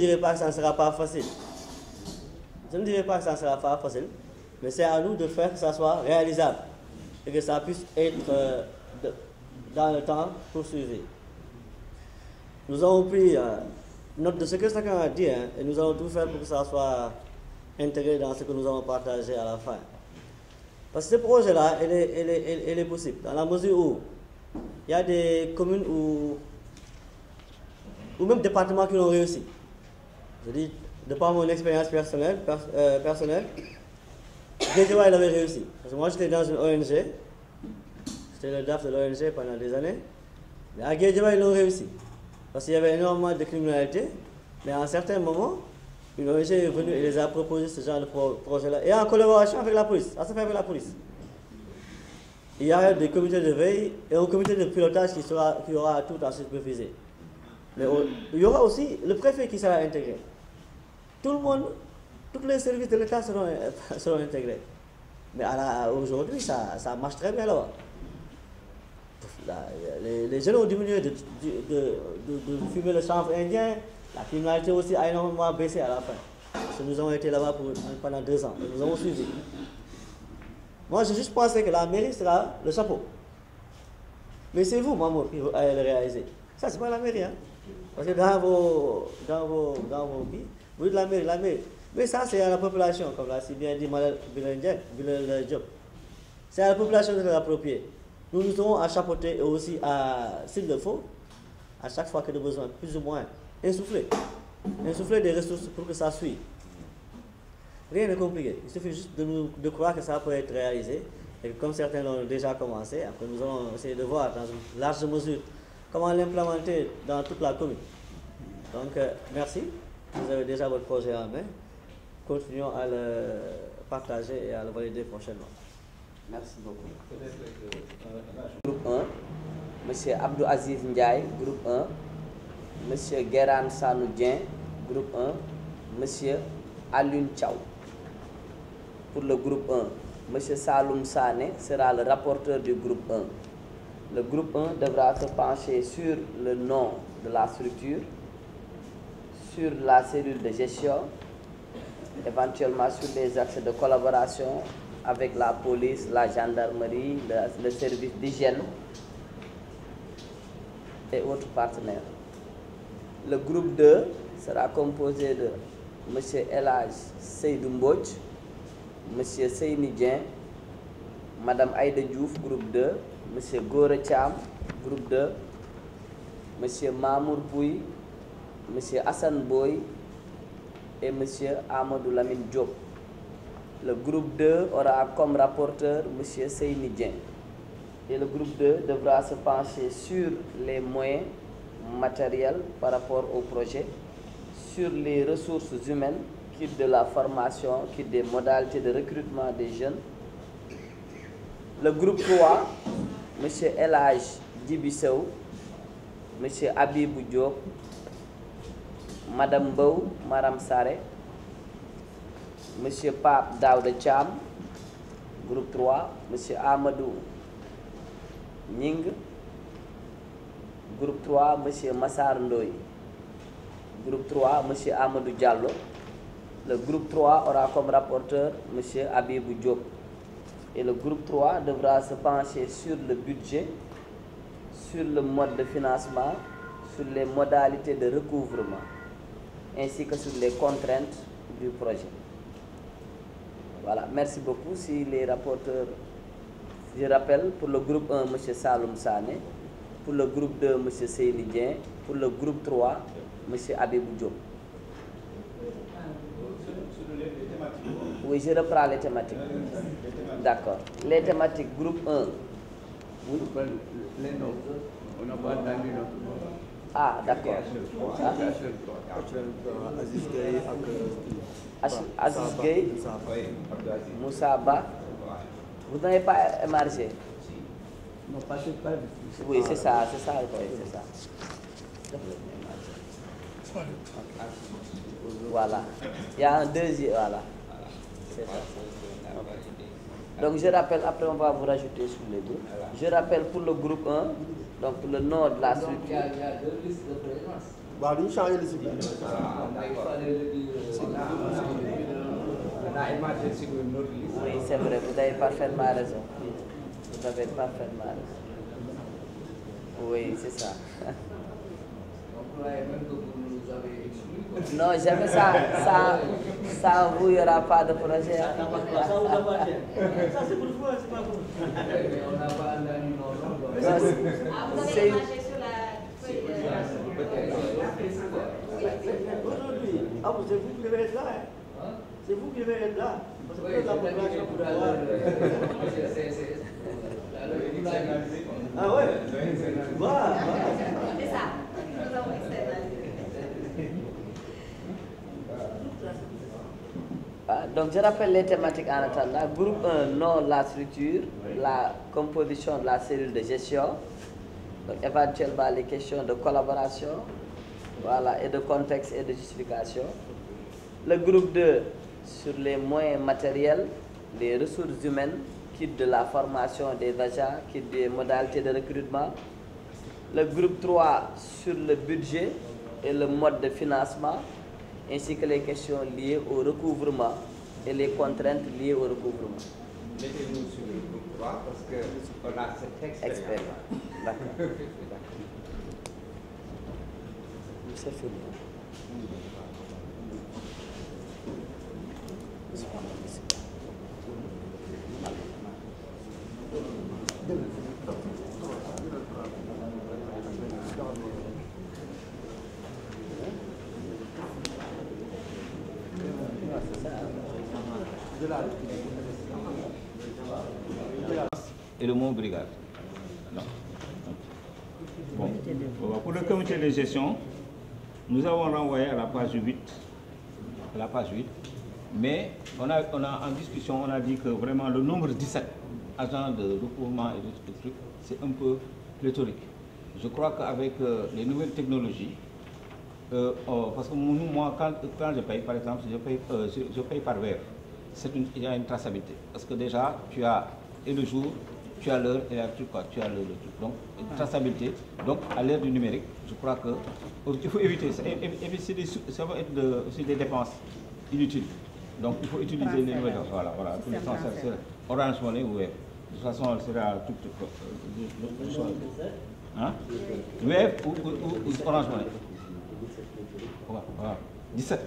dirais pas que ça ne sera pas facile. Je ne dirais pas que ça ne sera pas facile, mais c'est à nous de faire que ça soit réalisable et que ça puisse être dans le temps poursuivi. Nous avons pris note de ce que chacun a dit, hein, et nous allons tout faire pour que ça soit intégré dans ce que nous allons partager à la fin. Parce que ce projet-là, il est possible, dans la mesure où il y a des communes ou même départements qui l'ont réussi. Je dis, de par mon expérience personnelle, Guédiawaye l'avait réussi. Parce que moi, j'étais dans une ONG, j'étais le DAF de l'ONG pendant des années, mais à Guédiawaye, ils l'ont réussi. Parce qu'il y avait énormément de criminalité, mais à un certain moment, une ONG est venue et les a proposé ce genre de projet-là, et en collaboration avec la police, ça se fait avec la police. Il y a des comités de veille et un comité de pilotage qui aura tout à superviser. Mais il y aura aussi le préfet qui sera intégré. Tout le monde, tous les services de l'État seront intégrés. Mais aujourd'hui, ça marche très bien là-bas. Les jeunes ont diminué de fumer le chanvre indien. La criminalité aussi a énormément baissé à la fin. Parce que nous avons été là-bas pendant 2 ans. Et nous avons suivi. Moi, j'ai juste pensé que la mairie sera le chapeau. Mais c'est vous, Mamour, qui allez le réaliser. Ça, c'est pas la mairie. Hein? Parce que dans vos pays, vous dites la mairie. Mais ça, c'est à la population, comme l'a si bien dit Mme Bilal Diop. C'est à la population de l'approprier. Nous aurons à chapeauter et aussi s'il le faut, à chaque fois que nous avons besoin, plus ou moins, insuffler des ressources pour que ça suive. Rien de compliqué. Il suffit juste de croire que ça peut être réalisé. Et que comme certains l'ont déjà commencé, après nous allons essayer de voir dans une large mesure comment l'implémenter dans toute la commune. Donc, merci. Vous avez déjà votre projet en main. Continuons à le partager et à le valider prochainement. Merci beaucoup. Groupe 1, M. Abdou Aziz Ndiaye, groupe 1. M. Guéran Sanoudien, groupe 1. M. Alun Tchao. Pour le groupe 1, M. Saloum Sané sera le rapporteur du groupe 1. Le groupe 1 devra se pencher sur le nom de la structure, sur la cellule de gestion, éventuellement sur les axes de collaboration avec la police, la gendarmerie, le service d'hygiène et autres partenaires. Le groupe 2 sera composé de M. Elhaj Seydou Mbodj, M. Seyni Dien, Mme Aïda Diouf, groupe 2, M. Gore Cham, groupe 2, M. Mamour Pouy, M. Hassan Boy et M. Amadou Lamine Diop. Le groupe 2 aura comme rapporteur M. Seyni Dien. Et le groupe 2 devra se pencher sur les moyens matériels par rapport au projet, sur les ressources humaines, quitte de la formation, quitte des modalités de recrutement des jeunes. Le groupe 3, M. Elhaj Djibissew, M. Abibou Diop, Mme Bou Maram Sare, M. Pape Daouda Cham, groupe 3, M. Amadou Ning, groupe 3, M. Massar Ndoye, groupe 3, M. Amadou Diallo. Le groupe 3 aura comme rapporteur M. Abibou Diop. Et le groupe 3 devra se pencher sur le budget, sur le mode de financement, sur les modalités de recouvrement, ainsi que sur les contraintes du projet. Voilà, merci beaucoup. Si les rapporteurs, je rappelle, pour le groupe 1, M. Saloum Sané, pour le groupe 2, M. Seyni Dien, pour le groupe 3, M. Abibou Diop. Oui, je reprends les thématiques. D'accord. Les thématiques, groupe 1. Oui. Les noms. On n'a pas entendu notre nom. Ah, d'accord. Aziz Gueye, Moussa Ba. Vous n'avez pas émargé? Non, pas. Oui, c'est ça, c'est ça, c'est ça. Voilà. Il y a un deuxième, voilà. C'est ça. Donc je rappelle, après on va vous rajouter sur les deux. Je rappelle pour le groupe 1, donc le nom de la structure. Il y a 2 listes de présence. waaw dañu changé le cycle. Oui, c'est vrai, vous avez parfaitement raison. Vous avez parfaitement raison. Oui, c'est ça. Non, jamais ça vous, il n'y aura pas de projet. Ça vous appartient. Ça c'est pour vous, c'est pas pour vous. C'est marché sur la feuille Aujourd'hui, c'est vous qui devez être là. Hein. C'est vous qui devez être là. Parce que la population pour avoir. Ah ouais. Voilà. C'est ça. Nous avons externalisé. Donc je rappelle les thématiques en attendant. Groupe 1, nom, la structure, la composition de la cellule de gestion, donc éventuellement les questions de collaboration, voilà, et de contexte et de justification. Le groupe 2 sur les moyens matériels, les ressources humaines, kit de la formation des agents, kit des modalités de recrutement. Le groupe 3 sur le budget et le mode de financement, ainsi que les questions liées au recouvrement et les contraintes liées au recouvrement. Mettez-nous sur le groupe 3 parce qu'on a cette expérience. D'accord. Monsieur Philippe. Et le mot brigade. Non. Bon. Pour le comité de gestion, nous avons renvoyé à la page 8. Mais on a en discussion, on a dit que vraiment le nombre 17 agents de recouvrement et de trucs, c'est un peu pléthorique. Je crois qu'avec les nouvelles technologies, parce que moi, quand je paye, par exemple, je paye par verre. Il y a une traçabilité. Parce que déjà, tu as et le jour, tu as l'heure et le truc, quoi. Tu as le truc. Donc, une traçabilité. Donc, à l'ère du numérique, je crois que il faut éviter ça. Et ça va être aussi des dépenses inutiles. Donc, il faut utiliser les nouvelles. Voilà. Tous les sens, c'est Orange Money ou Web. De toute façon, c'est là tout. Hein? Web ou Orange Money. Voilà. 17.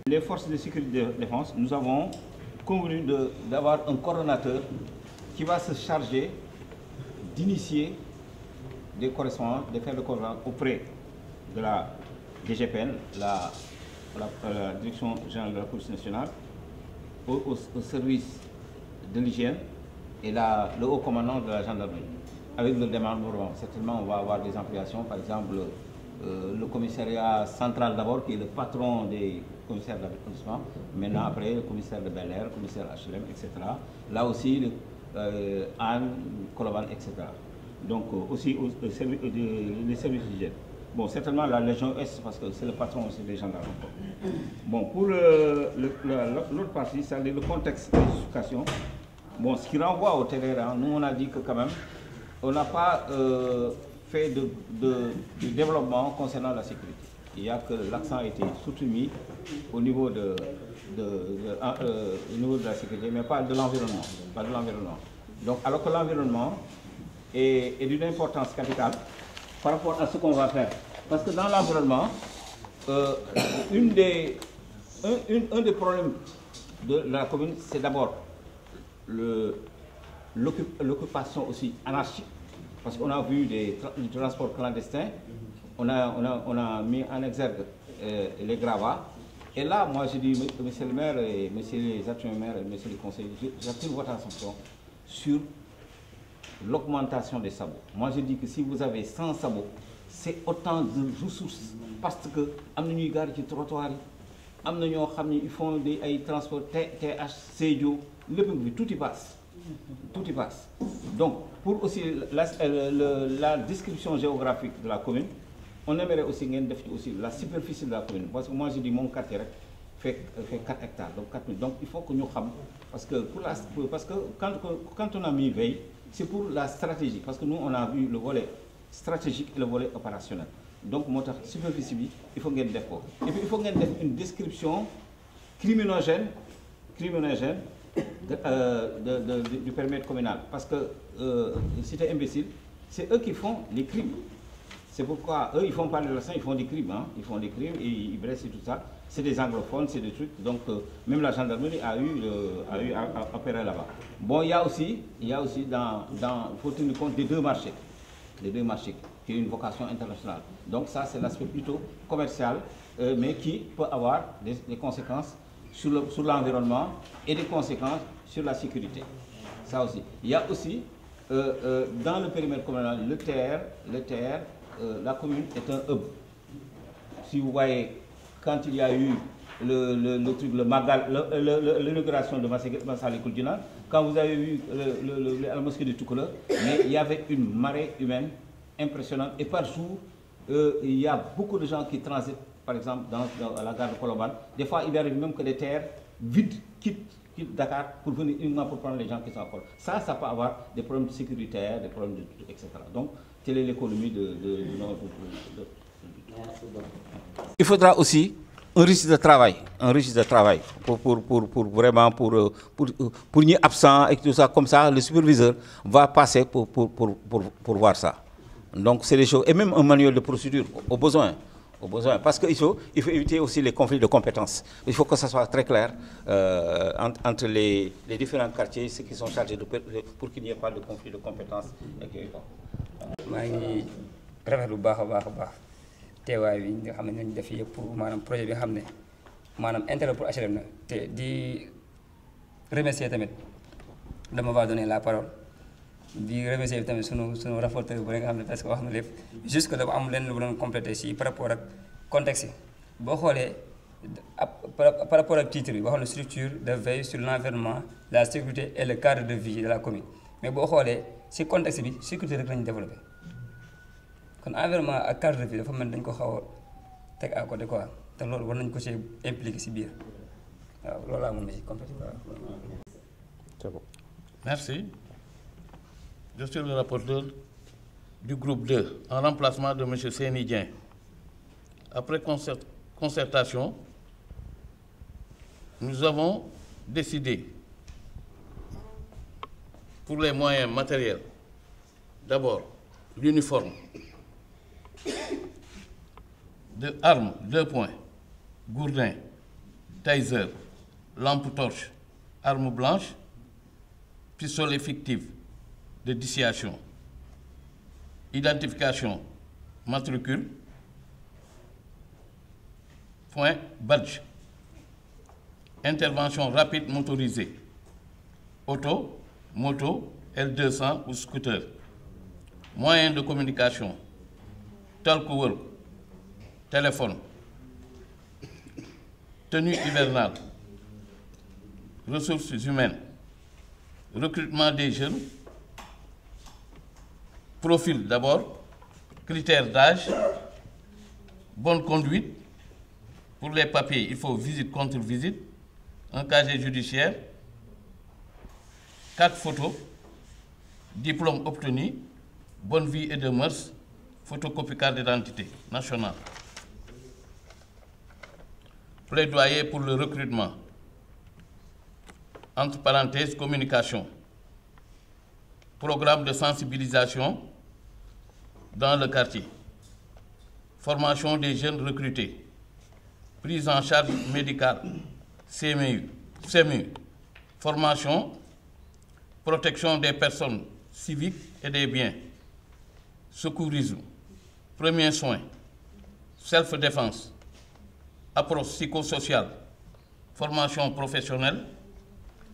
Les forces de sécurité de défense, nous avons convenu d'avoir un coordonnateur qui va se charger d'initier des correspondances, de faire le correspondance auprès de la DGPN, la Direction générale de la Police nationale, au service de l'hygiène et le haut commandant de la gendarmerie. Avec le démembrement, certainement on va avoir des ampliations, par exemple le commissariat central d'abord, qui est le patron des commissaires d'arrondissement, maintenant après le commissaire de Bel Air, le commissaire HLM, etc. Là aussi, Anne, Colobane, etc. Donc aussi les services d'hygiène. Bon, certainement la Légion Est, parce que c'est le patron aussi des gendarmes. Bon, pour l'autre partie, c'est le contexte de justification. Bon, ce qui renvoie au terrain, nous on a dit que quand même, on n'a pas fait de développement concernant la sécurité. Il y a que l'accent a été surtout mis au niveau de la sécurité, mais pas de l'environnement. Donc, alors que l'environnement est d'une importance capitale par rapport à ce qu'on va faire. Parce que dans l'environnement, un des problèmes de la commune, c'est d'abord l'occupation aussi anarchique. Parce qu'on a vu du transport clandestin, on a mis en exergue les gravats. Et là, moi je dis, monsieur le maire et monsieur les adjoints maires et monsieur les conseillers, j'attire votre attention sur l'augmentation des sabots. Moi je dis que si vous avez 100 sabots, c'est autant de ressources. Parce que ils gardent les trottoirs, ils font des transports TH, CEDIO, tout y passe. Tout y passe. Donc, pour aussi la description géographique de la commune, on aimerait aussi la superficie de la commune. Parce que moi, je dis mon quartier fait 4 hectares, donc 4 000. Donc, il faut que nous sachions. Parce que quand on a mis veille, c'est pour la stratégie. Parce que nous, on a vu le volet stratégique et le volet opérationnel. Donc, superficie, il faut gagner des pots. Et puis, il faut gagner une description criminogène du périmètre communal. Parce que, c'était imbécile, c'est eux qui font les crimes. C'est pourquoi eux, ils font pas de leçons, ils font des crimes. Hein. Ils font des crimes et ils blessent et tout ça. C'est des anglophones, c'est des trucs. Donc, même la gendarmerie a eu à opérer là-bas. Bon, il y a aussi il faut tenir compte des deux marchés. Les deux marchés, qui ont une vocation internationale. Donc, ça, c'est l'aspect plutôt commercial, mais qui peut avoir des conséquences sur l'environnement et des conséquences sur la sécurité. Ça aussi. Il y a aussi, dans le périmètre communal, le TR, la commune est un hub. Si vous voyez, quand il y a eu l'inauguration de Massalikul Jinan, quand vous avez vu la mosquée de Toucouleur, mais il y avait une marée humaine impressionnante. Et par jour, il y a beaucoup de gens qui transitent, par exemple, dans la gare de Colobane. Des fois, il arrive même que des terres vides quittent Dakar pour venir uniquement pour prendre les gens qui sont à Colobane. Ça peut avoir des problèmes sécuritaires, des problèmes etc. Donc, telle est l'économie de notre... Il faudra aussi un registre de travail pour vraiment pour ni absent et tout ça, comme ça le superviseur va passer pour voir ça. Donc c'est des choses, et même un manuel de procédure au besoin, parce qu'il faut éviter aussi les conflits de compétences. Il faut que ça soit très clair entre les différents quartiers, ceux qui sont chargés pour qu'il n'y ait pas de conflit de compétences. teewaay bi nga xam ne nañ def yëpp pour maanaam projet bi nga xam ne maanaam intérêt pour HLM la te di remercier tamit dama va donner la parole di remercier tamit sunu rapporteur bu nga xam ne parce que wax na lépp juste que dafa am leen lu doon compléter si par rapport ak contexte yi boo xoolee par rapport ak titre bi boo xam ne structure de veille sur l'environnement la sécurité et le cadre de vie de la commune mais boo xoolee si contexte bi sécurité rek lañu développé kon environnement ak cadre de vie dafa mel dañ ko xaw a teg à côté quoi te loolu war nañ ko ci impliqué si biir waaw loolu laa mën na ci compléter. C'est bon. Merci. Je suis le rapporteur du groupe 2 en remplacement de M. Seyni Dieng. Après concertation, nous avons décidé pour les moyens matériels, d'abord l'uniforme de armes, 2 points, gourdin, taser, lampe torche, arme blanche, pistolet fictif de dissuasion, identification, matricule, point, badge, intervention rapide motorisée, auto, moto, L200 ou scooter, moyens de communication, talk-work, téléphone, tenue hivernale, ressources humaines, recrutement des jeunes, profil d'abord, critères d'âge, bonne conduite. Pour les papiers, il faut visite contre visite, un casier judiciaire, 4 photos, diplôme obtenu, bonne vie et de mœurs, photocopie carte d'identité nationale. Plaidoyer pour le recrutement. Entre parenthèses, communication. Programme de sensibilisation dans le quartier. Formation des jeunes recrutés. Prise en charge médicale. CMU. Formation. Protection des personnes civiques et des biens. Secourisme. Premiers soins. Self-défense. Approche psychosociale. Formation professionnelle.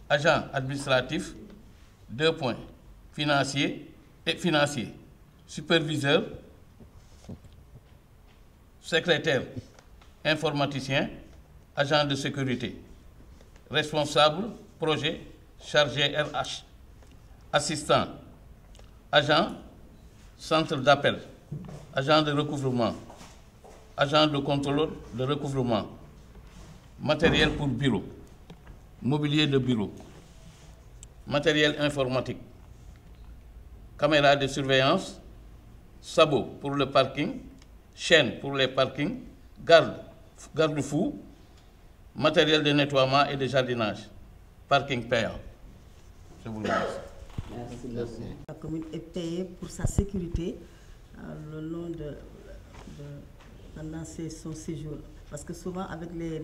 Agent administratif. 2 points. Financier. Superviseur. Secrétaire. Informaticien. Agent de sécurité. Responsable. Projet. Chargé RH. Assistant. Agent. Centre d'appel. Agent de recouvrement. Agent de contrôle de recouvrement. Matériel pour bureau. Mobilier de bureau. Matériel informatique. Caméra de surveillance. sabots pour le parking, chaînes pour les parkings, garde-fous, matériel de nettoiement et de jardinage, parking payant. Je vous remercie. Merci. La commune est payée pour sa sécurité le long pendant son séjour. Parce que souvent avec les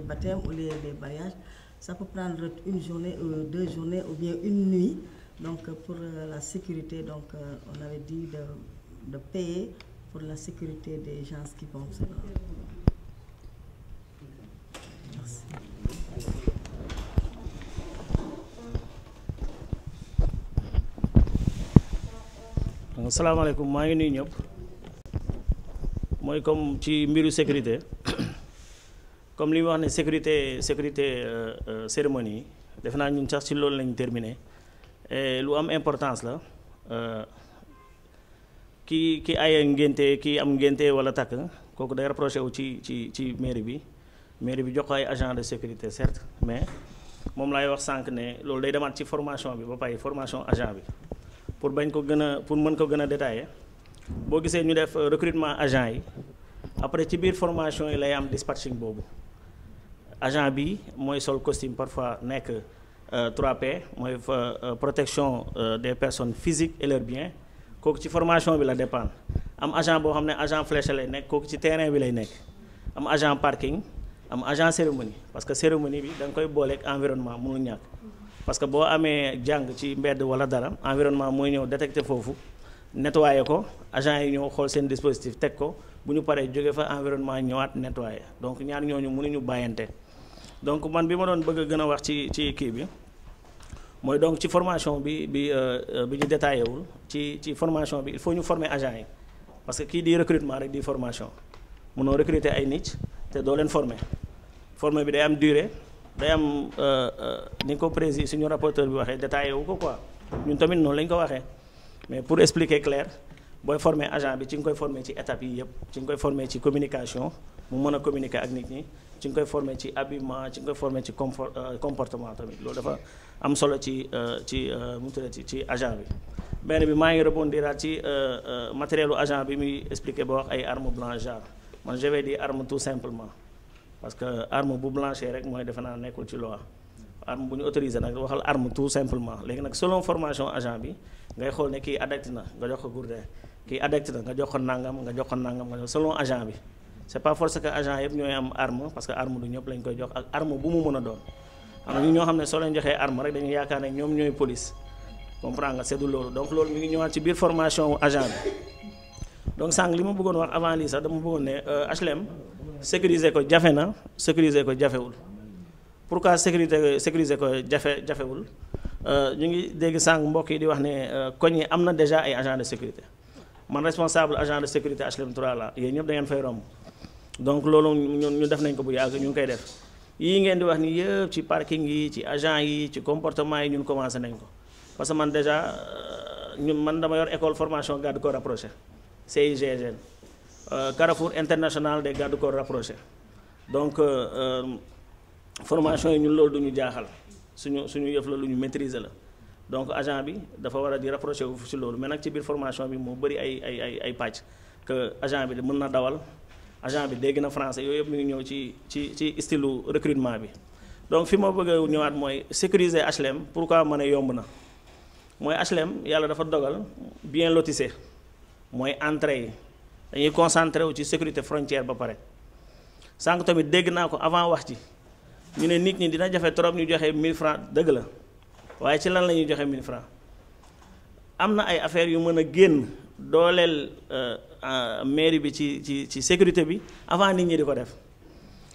baptêmes ou les mariages, ça peut prendre une journée, 2 journées ou bien une nuit. Donc pour la sécurité, donc, on avait dit de payer pour la sécurité des gens qui vont se rendre. Merci. Asalaamaaleykum, maa ngi nuyu ñëpp. Mooy comme ci mbiru sécurité comme li mu wax ne sécurité cérémonie def naa ñun sax ci loolu lañu terminé et lu am importance la ki ay ngénte ki am ngénte wala takk kooku day rapproché wu ci mairie bi jox ko ay agent de sécurité certes, mais moom laay wax sànq ne loolu day demaat ci formation bi ba pare formation agent bi pour mën ko gën a détailler. boo gisee ñu def recrutement agent yi après ci biir formation yi lay am dispatching boobu agent bi mooy sol costume parfois nekk 3P mooy protection des personnes physiques et leurs biens kooku ci formation bi la dépendre am agent boo xam ne agent fléché lay nekk kooku ci terrain bi lay nekk am agent parking am agent cérémonie parce que cérémonie bi da nga koy booleeg environnement mënul ñàkk parce que boo amee jàng ci mbedd wala dara environnement mooy ñëw détecter foofu nettoyer ko agent yi ñëw xool seen dispositif teg ko bu ñu paree jóge fa environnement ñëwaat nettoyer donc ñaar ñooñu mënuñu bàyyante donc man bi ma doon bëgg a gën a wax ci kii bi mooy donc ci formation bi ñu détaillé wul ci formation bi il faut ñu former agent yi parce que kii di recrutement rek di formation mënoo recruter ay nit te doo leen former bi day am durée day am ni ko président suñu rapporteur bi waxee détaillé wu ko quoi ñun tamit noonu lañ ko waxee. Mais pour expliquer clair booy former agent bi ci nga koy former ci étapes yi yëpp ci nga koy former ci communication mu mën a communiquer ak nit ñi ci nga koy former ci habillement ci nga koy former ci comportement tamit loolu dafa am solo ci agent bi. benn bi maa ngi rebondiraat ci matérielu agent bi muy expliquer ba wax ay armes blanches genre man je vais dire arme tout simplement parce que arme bu blanche rek mooy defe naa nekkul ci loi arme bu ñu autorisé nag waxal arme tout simplement léegi nag selon formation agent bi. ngay xool ne kii adapté na nga jox ko gourdin kii adapté na nga jox ko nangam nga jox ko nangam nga jox selon agent bi c'est pas force que agent yëpp ñooy am arme parce que arme du ñëpp lañ koy jox ak arme bu mu mën a doon am na ñu ñoo xam ne soo leen joxee arme rek dañuy yaakaar ne ñoom ñooy police comprendre nga seddu loolu donc loolu mi ngi ñëwaat ci biir formation agent bi donc sànq li ma bëggoon wax avant lii sax dama bëggoon ne HLM sécuriser ko jafe na sécuriser ko jafewul pourquoi sécuriser ko jafewul ñu ngi dégg sànq mbokk yi di wax ne koñ yi am na déjà ay agent de sécurité man responsable agent de sécurité HLM 3 la yéen ñëpp da ngeen fay romb donc loolu ñu def nañ ko bu yàgg ñu ngi koy def yii ngeen di wax ni yëpp ci parking yi ci agent yi ci comportement yi ñun commencé nañ ko parce que man déjà man dama yor école formation garde corps rapproché CIGN Carrefour international des garde corps rapprochés donc formation yi ñun loolu duñu jaaxal suñu yëf la lu ñu maîtriser la donc agent bi dafa war a di rapproché wu ci loolu mais nag ci biir formation bi moo bëri ay pàcc que agent bi mën na dawal agent bi dégg na français yooyu yëpp mi ngi ñëw ci style recrutement bi donc fi ma bëgg a ñëwaat mooy sécuriser HLM pourquoi ma ne yomb na mooy HLM yàlla dafa dogal bien lotissé mooy entrée yi dañuy concentré wu ci sécurité frontière ba pare sànq tamit dégg naa ko avant wax ci ñu ne nit ñi dina jafe trop ñu joxe 1000 francs dëgg la waaye ci lan la ñuy joxe 1000 francs am na ay affaires yu mën a génn dooleel mairie bi ci sécurité bi avant nit ñi di ko def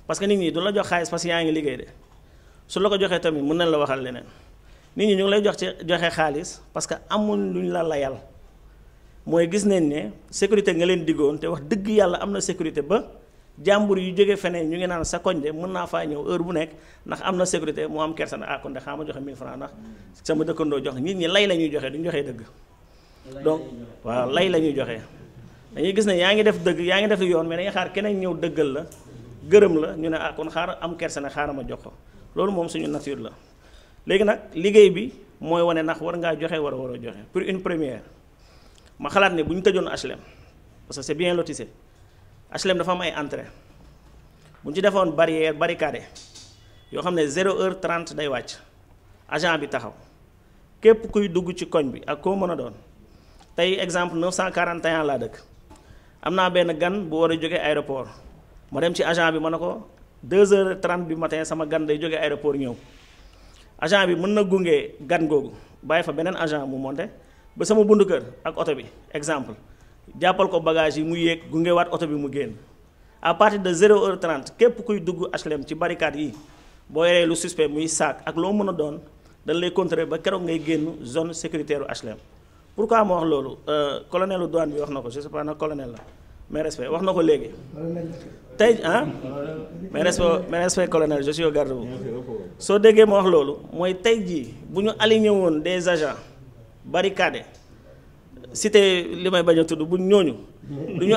parce que nit ñi du la jox xaalis parce que yaa ngi liggéey de su la ko joxee tamit mën nañ la waxal leneen nit ñi ñu ngi lay joxe xaalis parce que amul luñ la layal mooy gis nañ ne sécurité nga leen diggoon te wax dëgg yàlla am na sécurité ba jàmbur yu jógee feneen ñu ngi naan sa koñ de mën naa faa ñëw heure bu nekk ndax am na sécurité mu am kersa na kon de xaama joxe 1000 francs ndax sama dëkkandoo joxe nit ñi lay la ñuy joxe duñu joxee dëgg donc waaw lay la ñuy joxe dañuy gis ne yaa ngi def dëgg yaa ngi def yoon mais dañuy xaar keneen ñëw dëggal la gërëm la ñu ne kon xaar am kersa ne xaaral ma jox ko loolu moom suñu nature la léegi nag liggéey bi mooy wane ndax war ngaa joxe war a joxe pour une première ma xalaat ne bu ñu tëjoon HLM parce que c'est bien lotissé HLM dafa am ay entrée bu ñu ci defoon barricade yoo xam ne 0h30 day wàcc agent bi taxaw képp kuy dugg ci koñ bi ak koo mën a doon tey exemple 941 laa dëkk am naa benn gan bu war a jógee aéroport ma dem ci agent bi ma ne ko 2h30 du matin sama gan day jógee aéroport ñëw agent bi mën na gunge gan googu bàyyi fa beneen agent mu monté ba sama bundu kër ak oto bi exemple jàppal ko bagage yi mu yéeg gunge waat oto bi mu génn à partir de 0h30 képp kuy dugg HLM ci barricade yi boo yoree lu suspect muy sac ak loo mën a doon dañ lay contrôler ba keroog ngay génn zone sécuritaire u HLM. pourquoi ma wax loolu colonel u douane bi wax na ko je sais pas nag colonel la mais respect wax na ko léegi tey mais respect colonel je suis au garde vous soo déggee ma wax loolu mooy tey jii bu ñu aligné woon des agents barricadés cité li may bañ a tudd bu ñooñu du ñu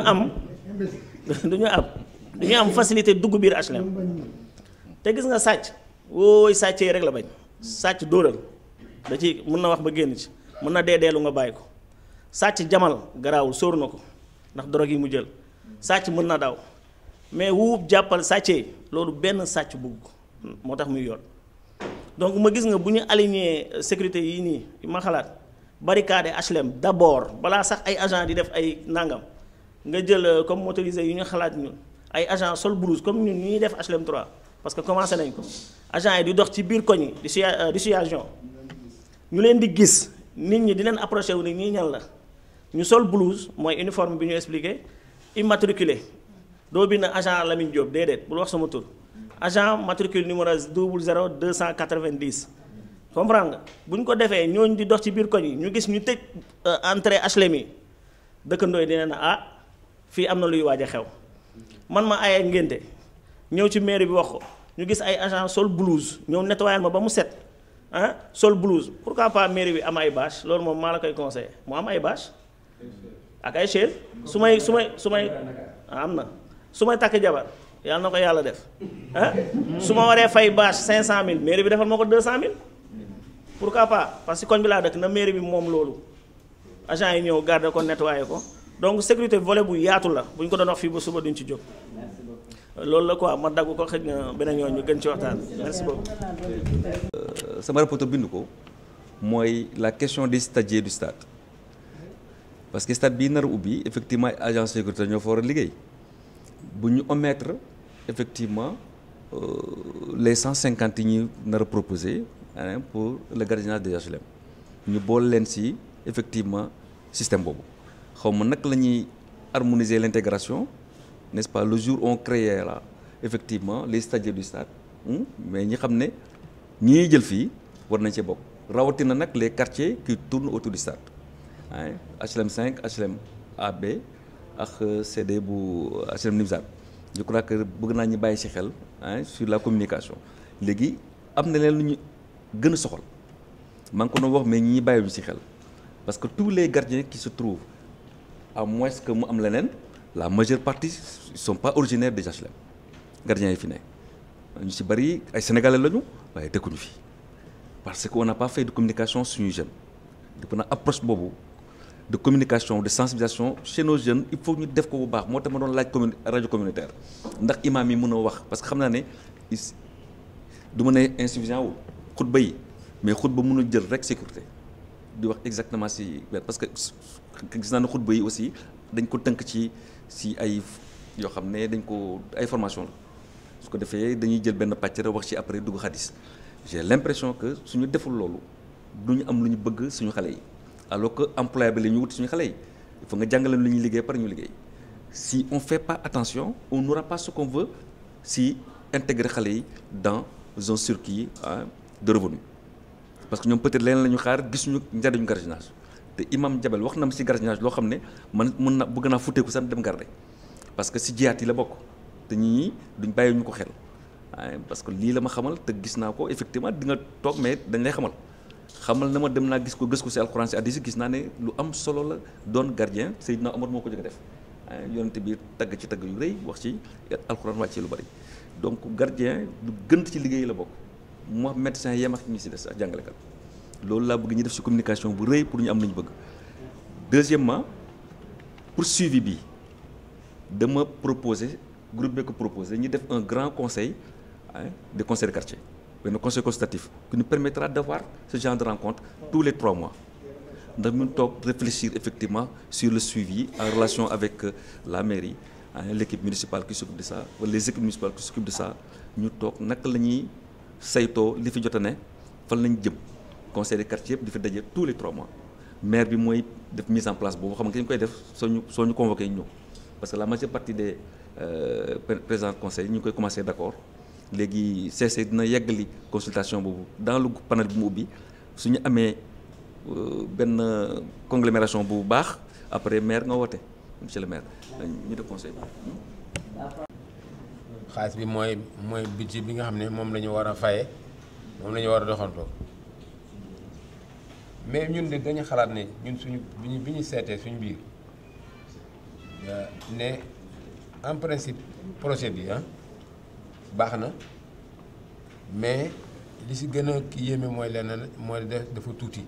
am facilité dugg biir HLM te gis nga sàcc wooy sàccee rek la bañ sàcc dóoral da ci mën na wax ba génn ci mën na deelu nga bàyyi ko sàcc jamal garaawul sóor na ko ndax drogue yi mu jël sàcc mën na daw mais wuub jàppal sàccee loolu benn sàcc bugg moo tax muy yoon donc ma gis nga bu ñu aligné sécurité yii nii ma xalaat barricade HLM d'abord balaa sax ay agent di def ay nangam nga jël comme motorisé yu ñu xalaat ñun ay agent sol blouse comme ñun ñuy def HLM 3 parce que commencé nañ ko agent yi di dox ci biir koñ yi di situation ñu leen di gis nit ñi di leen approché wu ni ñii ñan la ñu sol blouse mooy uniforme bi ñu expliqué immatriculé doo bind agent Lamine Diop déedéet bul wax sama tur agent matricule numéro 00 290 comprendre nga bu ñu ko defee ñooñu di dox ci biir koñ yi ñu gis ñu tëj entrée HLM yi dëkkandoo yi dina na ah fii am na luy waaj a xew man ma aye ngénte ñëw ci mairie bi wax ko ñu gis ay agent sol blouse ñëw nettoyal ma ba mu set sol blouse pourquoi pas mairie bi am ay bâche loolu moom maa la koy conseillé mu am ay bâche ak ay chaise su may am na su may takk jabar yàlla na ko yàlla def su ma waree fay bâche 500000 mairie bi defal ma ko 200000 pourquoi pas parce que koñ bi laa dëkk na mairie bi moom loolu agent yi ñëw garder ko nettoyer ko donc sécurité volet bu yaatu la bu ñu ko doon wax fii ba suba duñ ci jóg loolu la quoi ma dagg ko xëj na beneen yoon ñu gën ci waxtaan merci beaucoup. sama rapporteur bind ko mooy la question des stagiaires du stade parce que stade bii nar a ubbi effectivement agent sécurité ñoo fa war a liggéey bu ñu omettre effectivement les 150 yi ñu nar a proposé pour le gardiennage des HLM ñu boole leen ci effectivement système boobu xaw ma nag la ñuy harmoniser l'intégration n'est-ce pas le jour où on créera effectivement les stagiaires du stade mais ñi xam ne ñi jël fii war nañ cee bokk rawatina nag les quartiers qui tournent autour du stade HLM 5 HLM AB ak CD bu HLM Nimzat je crois que bëgg naa ñu bàyyi ci xel sur la communication léegi am na leen lu ñu gën a soxal maa ngi ko doon wax mais ñi bàyyi ñu ci xel parce que tous les gardiens qui se trouvent à moins que mu am leneen la majeure partie ils sont pas originaires des HLM gardiens yi fi nekk ñu ci bari ay sénégalais lañu waaye dëkkuñu fi parce que on n'a pas fait de communication suñuy jeunes dëpp na approche boobu de communication de sensibilisation chez nos jeunes il faut ñu def ko bu baax moo tax ma doon laaj rajo communautaire ndax imam yi mën a wax parce que xam naa ne du ma ne insuffisant wu xutba yi mais xutba mënul jël rek sécurité di wax exactement si parce que gis naa ne xutba yi aussi dañ ko tënk ci ay yoo xam ne dañ ko ay formation la su ko defee dañuy jël benn pàcc rek wax ci après dugg xadis j'ai l'impression que suñu deful loolu du ñu am lu ñu bëgg suñu xale yi alors que employable la ñu wut suñu xale yi il faut nga jàngaleen lu ñuy liggéey par ñu liggéey si on fait pas attention on n'aura pas ce qu'on veut si intégrer xale yi dans un circuit de revenu parce que ñoom peut-être leneen la ñu xaar gisuñu njariñu gardiennage te imam Jabel wax na ma si gardiennage loo xam ne man mën na bëgg naa futteeku sax dem garder parce que si jiyaat yi la bokk te ñii duñ bàyyi ñu ko xel parce que lii la ma xamal te gis naa ko effectivement di nga toog mais dañ lay xamal na ma dem naa gis ko si alxuraan si hadiis gis naa ne lu am solo la doon gardien Seydina Omar moo ko jëkk a def yonente bi tagg ci tagg yu rëy wax ci alxuraan wàccee lu bari donc gardien lu gënt ci liggéey la bokk moo médecin yem ak ñi si des ak jàngalekat loolu laa bëgg ñu def ci communication bu rëy pour ñu am lu ñu bëgg Deuxièmement, pour suivi bi dama proposer groupe bi ko proposer ñu def un grand conseil de conseil de quartier, un conseil consultatif qui nous permettra d'avoir ce genre de rencontre tous les 3 mois. Ndax ñu toog réfléchir effectivement sur le suivi en relation avec la mairie, l'équipe municipale qui s'occupe de ça, wala les équipes municipales qui s'occupent de ça, ñu toog naka la ñuy saytoo li fi jot a ne fan lañ jëm. Conseil de quartier yëpp di fi daje tous les 3 mois. Maire bi mooy def mise en place boobu xam nga ñu koy def soo ñu convoqué ñu ñëw parce que la majeure partie des présidents de conseil ñu ngi koy commencé d'accord léegi CC dina yeggali consultation boobu dans le panel bi mu ubbi su ñu amee benn conglomération bu baax après maire nga woote monsieur le maire ñu def conseil bi. xaalis bi mooy budget bi nga xam ne moom la ñu war a faye moom la ñu war a doxantoo mais ñun de dañu xalaat ne ñun suñu bi ñu seetee suñu biir ne en principe projet bi baax na mais li si gën a ki yéeme mooy lenn mooy dafa tuuti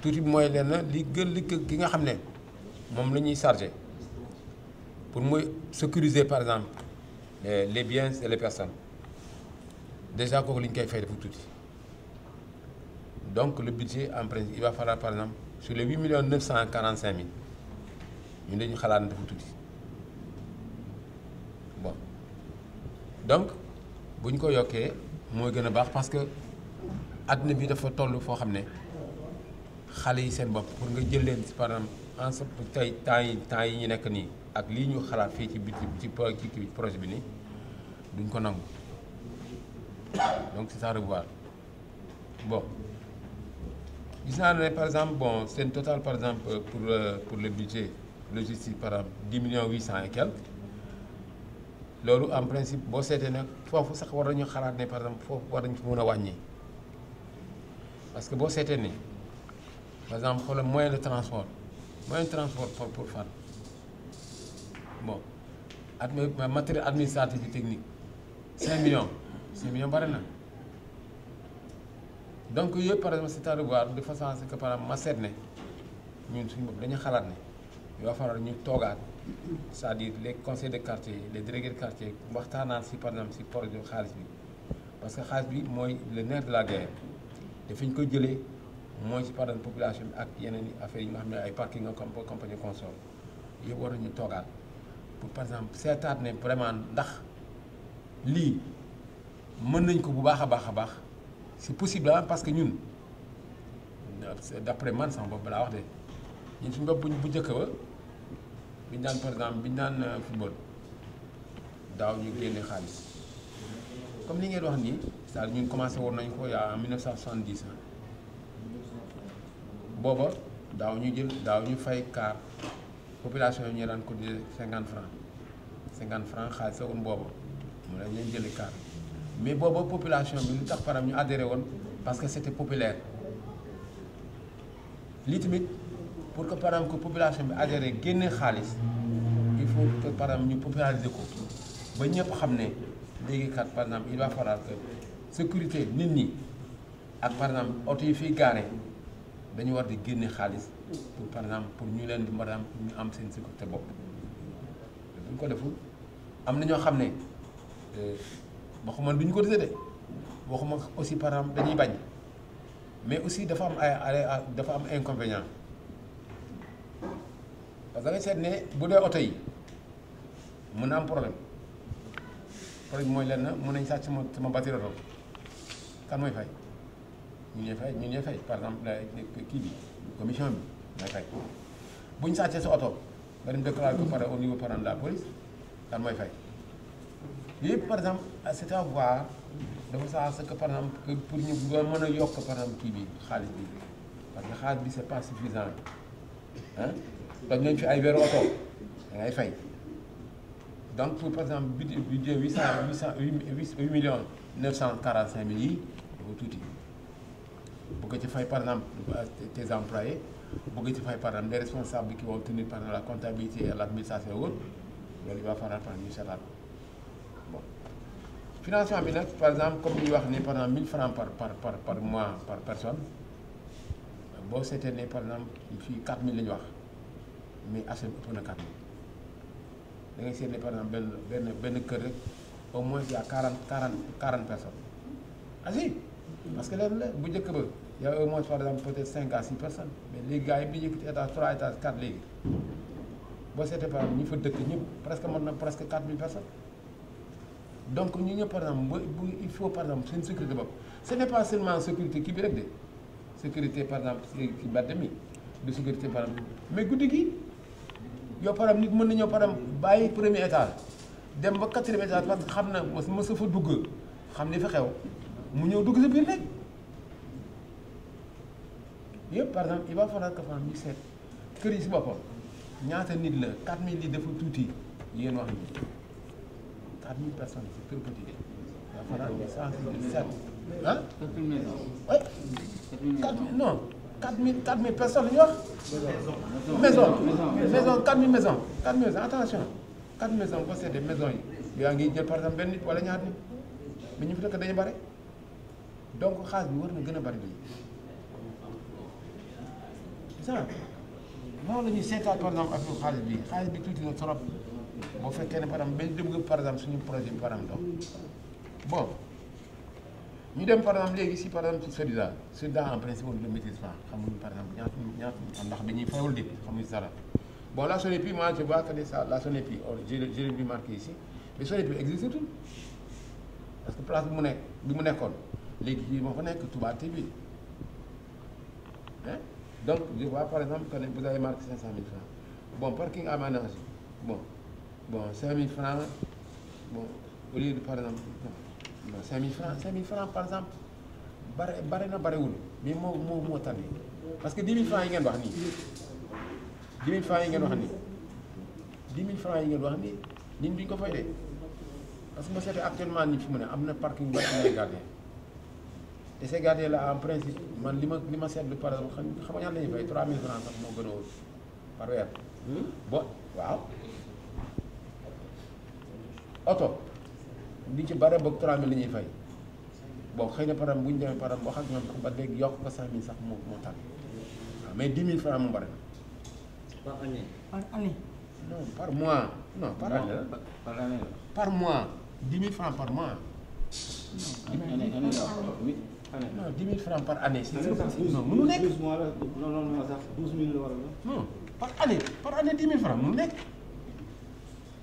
bi mooy lenn li ki nga xam ne moom la ñuy chargé pour muy sécuriser par exemple les biens et les personnes déjà kooku li ñu koy fay dafa tuuti. Donc le budget en principe il va falloir par exemple sur les 8 945 000 ñun dañu xalaat ne dafa tuuti bon donc bu ñu ko yokkee mooy gën a baax parce que àdduna bi dafa toll foo xam ne xale yi seen bopp pour nga jël leen par exemple en ce tey temps yi ñu nekk nii ak lii ñu xalaat fii ci budget ci projet bi nii duñ ko nangu donc c'est à revoir bon. gis naa ne par exemple bon seen total par exemple pour le budget logistique par exemple 10 800 000 et quelques loolu en principe boo seetee nag foofu sax war nañu xalaat ne par exemple foofu war nañu fi mën a wàññi parce que boo seetee ni par exemple xoolal moyen de transport pour fan bon matériel administratif et technique 5 millions bari na. Donc yooyu par exemple c'est à revoir de façon à ce que par exemple ma seet ne ñun suñu bopp dañu xalaat ne yoo faral ñu toogaat c'est-à-dire les conseils de quartier les délégués de quartier waxtaanaan si par exemple si projet xaalis bi parce que xaalis bi mooy le nerf de la guerre te fi ñu koy jëlee mooy si par exemple population bi ak yeneen i affaires yi nga xam ne ay parking nga compagnie consort yëpp war nañu toogaat pour par exemple seetaat ne vraiment ndax lii mën nañ ko bu baax a baax c'est possible parce que ñun d'après man sama bopp laa wax de ñun suñu bopp bu njëkk ba biñu daan par exemple biñu daan football daaw ñu génne xaalis comme li ngeen wax nii c'est-à-dire ñun commencé woon nañ ko en 1970 booba daaw ñu fay car population yi ñu daan ko di 50 francs xaalis la woon booba mu lañ leen jëli car mais booba population bi lu tax param ñu adhéré woon parce que c'était populaire lii tamit pour que param que population bi adhéré génne xaalis il faut que param ñu populariser ko ba ñëpp xam ne léegi kat par exemple il va falloir que sécurité nit ñi ak par exemple oto yi fiy gaare dañu war di génne xaalis pour par exemple pour ñu leen di maanaam pour ñu am seen sécurité bopp buñ ko deful am na ñoo xam ne waxuma duñ ko dese de waxuma aussi par exemple dañuy bañ mais aussi dafa am inconvénient parce que da ngay seet ne bu dee oto yi mën na am problème mooy lenn mën nañ sàcc sama batterie oto kan mooy fay ñun ñooy fay par exemple kii bi commission bi mooy fay bu ñu sàccee sa oto nga dem déclarer ko pare au niveau par exemple de la police kan mooy fay yëpp par exemple c'est à voir dafa saa que par exemple pour ñu doon mën a yokk par exemple kii bi xaalis bi parce que xaalis bi c'est pas suffisant donc nañ fi ay weeru oto da ngay fay donc pour par exemple budget 8 millions 945 000 yi dafa tuuti bëgg ci fay par exemple tes employés bëgg ci fay par exemple les responsables qui vont tenir par exemple la comptabilité et l'administration et autres loolu il va falloir par exemple ñu seetaat bon financement bi nag par exemple comme ñuy wax ni par exemple 1000 francs par mois par personne boo seetee ne par exemple fii 4000 la ñu wax mais HLM ëpp na 4000 da ngay seet ne par exemple benn kër rek au moins y a 40 personnes ah si parce que leen la bu njëkk ba y a au moins par exemple peut-être 5 à 6 personnes mais léegi gars yi bi yëkkati étage 3 étage 4 léegi boo seetee par exemple ñi fa dëkk ñëpp presque mën na presque 4000 personnes donc ñu ñëpp par exemple bu il faut par exemple seen sécurité bopp ce n'est pas seulement sécurité kii bi rek de sécurité par exemple ci mbedd mi de sécurité par exemple mais guddi gi yow par exemple nit mën na ñëw par exemple bàyyi premier étage dem ba 4e étage parce que xam na ma sa fa dugg xam li fa xew mu ñëw dugg sa biir nekk yëpp par exemple il va falloir que ñu seet kër yi si boppam ñaata nit la 4000 li dafa tuuti yéen wax ni 4000 personnes c'est très petit il va falloir ñu sensibiliser ah 4000 maisons. oui 4000 non 4000 personnes la ñu wax. maison 4000 maisons 4000 maisons attention 4000 maisons boo seetee maisons yi yaa ngi jël par exemple benn nit wala ñaar nit mais ñu fi dëkk dañu bare donc xaalis bi war na gën a bari lii ça noonu la ñuy seetaat par exemple affaire xaalis bi tuuti na trop boo fekkee ne par exemple benn dem nga par exemple suñu projet bi par exemple dox bon ñu dem par exemple léegi si par exemple ci SODIDA en principe on ne le maîtrise pas xamuñu par exemple ñaata ndax dañuy fayul dit xamuñu dara bon la SONEPI moi je vois que la SONEPI j'ai vu marqué ici mais SONEPI existe tout parce que place bi mu nekkoon léegi fii moo fa nekk Touba TV hein donc je vois par exemple que vous avez marqué 500 000 francs bon parking aménagé bon 5 000 francs bon au lieu de par exemple non 5 000 francs par exemple bare na barewul mais moo tane parce que 10 000 francs yi ngeen wax nii 10 000 francs yi ngeen wax nii 10 000 francs yi ngeen wax nii ñun duñ ko fay de parce que ma seetee actuellement nii fi mu ne am na parking ba am na gardien te ces gardiens là en principe man li ma seetlu par exemple xam nga ñaan lañuy fay 3 000 francs sax moo gën a wóor par weer bon waaw oto li ci bare boog 3 000 la ñuy fay bon xëy na par exemple bu ñu demee par exemple wax ak ñoom ba léegi yokk ko 5 000 sax moo tax waaw mais 10 000 francs moom bare na. Par année. Non, par mois. Non, par année. Par année. Par mois. 10 000 francs par mois. Non, 10 000 francs par année. C'est non, mënu nekk. 12 mois la non sax 12 000 la war a non, par année 10 000 francs mënu nekk.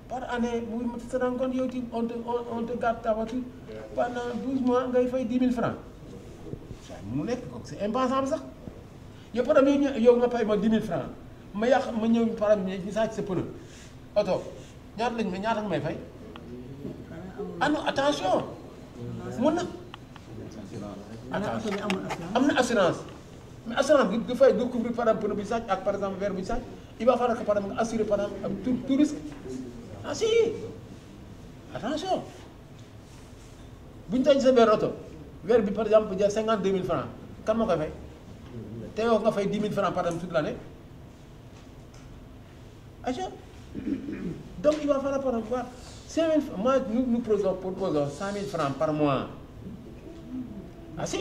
Par année, vous te rendez compte, on te garde ta voiture pendant 12 mois, ngay fay 10 000 francs. Ça mënu nekk, c'est impensable sax. Yow par exemple yow nga fay ma 10 000 francs. ma yàq ma ñëw par exemple ñu sàcc sa pneu oto ñaata nga may fay ah non attention mun na attention am na assurance mais assurance bi du fay du couvrir par exemple pneu bi sàcc ak par exemple verre bi sàcc il va falloir que par exemple nga assurer par exemple tout risque ah si attention bu ñu tànn sa verre oto verre bi par exemple jar 52 000 francs kan moo koy fay te yow nga fay 10 000 francs par exemple toute l'année. Donc il va falloir par exemple 5 000 moi nous proposons 100 000 francs par mois. Ah si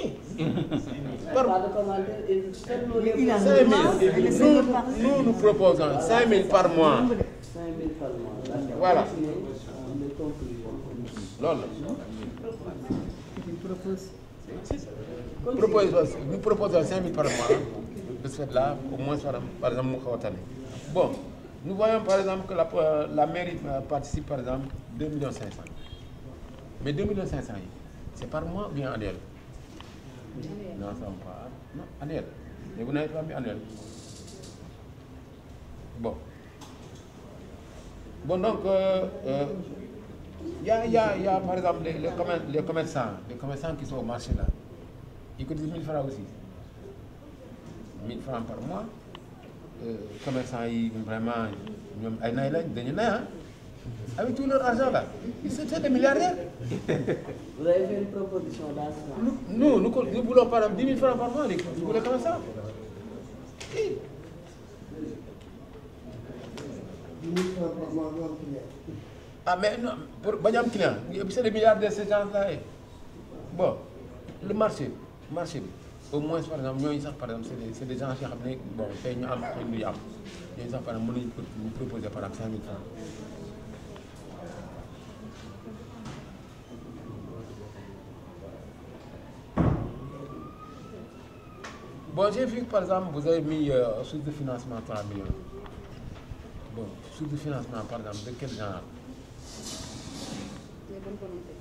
par nous proposons 5 000 par mois. 5 000 par mois. Voilà. Loolu nous proposons 5 000 par mois. De ce fait-là, au moins par exemple mu xaw a tane. Bon. Nous voyons par exemple que la mairie participe par exemple 2 500 000. Mais 2 500 000, c'est par mois ou bien annuel? Non, ça ne pas. Non, annuel. Mais vous n'avez pas mis annuel. Bon. Bon, donc, il y a par exemple les commerçants qui sont au marché là. Ils cotisent 1000 francs aussi. 1000 francs par mois. Commerçants yi vraiment ñoom ay nay lañ dañu nay avec tout leur argent là ils sont des milliardaires. Vous avez fait une proposition d'assurance. Nous voulons par exemple 10 000 francs par mois vous voulez comme ça. 10 000 francs par mois ñu am client. Ah mais non pour bañ am client c'est des milliardaires ces gens là bon le marché bi au moins par exemple ñooñu sax par exemple c'est des gens yoo xam ne bon tey ñu am xëy na ñu am ñooñu sax par exemple mën nañu proposer par exemple 5000 francs. Bon, j'ai vu par exemple, vous avez mis source de financement 3 millions. Bon, source de financement par exemple, de quel genre? Des bonnes volontés.